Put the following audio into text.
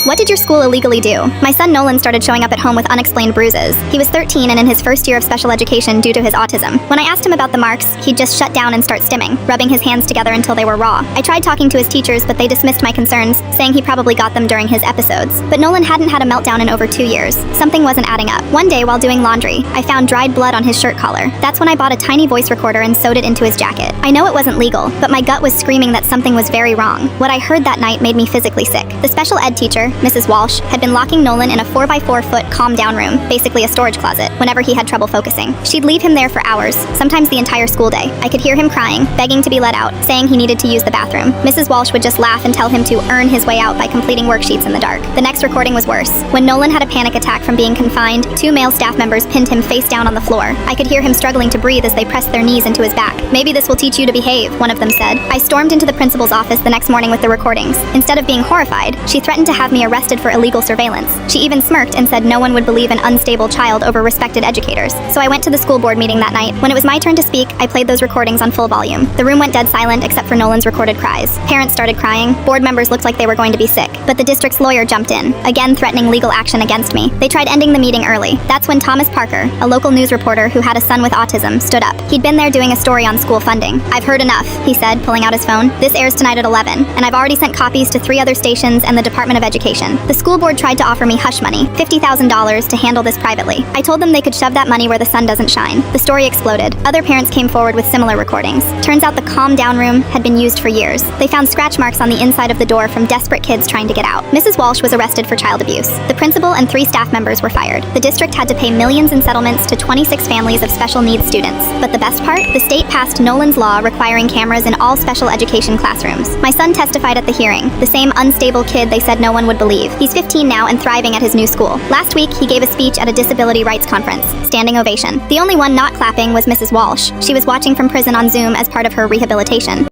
What did your school illegally do? My son Nolan started showing up at home with unexplained bruises. He was 13 and in his first year of special education due to his autism. When I asked him about the marks, he'd just shut down and start stimming, rubbing his hands together until they were raw. I tried talking to his teachers, but they dismissed my concerns, saying he probably got them during his episodes. But Nolan hadn't had a meltdown in over 2 years. Something wasn't adding up. One day, while doing laundry, I found dried blood on his shirt collar. That's when I bought a tiny voice recorder and sewed it into his jacket. I know it wasn't legal, but my gut was screaming that something was very wrong. What I heard that night made me physically sick. The special ed teacher, Mrs. Walsh, had been locking Nolan in a 4x4-foot calm-down room, basically a storage closet, whenever he had trouble focusing. She'd leave him there for hours, sometimes the entire school day. I could hear him crying, begging to be let out, saying he needed to use the bathroom. Mrs. Walsh would just laugh and tell him to earn his way out by completing worksheets in the dark. The next recording was worse. When Nolan had a panic attack from being confined, 2 male staff members pinned him face down on the floor. I could hear him struggling to breathe as they pressed their knees into his back. "Maybe this will teach you to behave," one of them said. I stormed into the principal's office the next morning with the recordings. Instead of being horrified, she threatened to have me arrested for illegal surveillance. She even smirked and said no one would believe an unstable child over respected educators. So I went to the school board meeting that night. When it was my turn to speak, I played those recordings on full volume. The room went dead silent except for Nolan's recorded cries. Parents started crying. Board members looked like they were going to be sick. But the district's lawyer jumped in, again threatening legal action against me. They tried ending the meeting early. That's when Thomas Parker, a local news reporter who had a son with autism, stood up. He'd been there doing a story on school funding. "I've heard enough," he said, pulling out his phone. "This airs tonight at 11, and I've already sent copies to 3 other stations and the Department of Education. The school board tried to offer me hush money, $50,000, to handle this privately. I told them they could shove that money where the sun doesn't shine." The story exploded. Other parents came forward with similar recordings. Turns out the calm down room had been used for years. They found scratch marks on the inside of the door from desperate kids trying to get out. Mrs. Walsh was arrested for child abuse. The principal and 3 staff members were fired. The district had to pay millions in settlements to 26 families of special needs students. But the best part? The state passed Nolan's law requiring cameras in all special education classrooms. My son testified at the hearing, the same unstable kid they said no one would believe. He's 15 now and thriving at his new school. Last week, he gave a speech at a disability rights conference. Standing ovation. The only one not clapping was Mrs. Walsh. She was watching from prison on Zoom as part of her rehabilitation.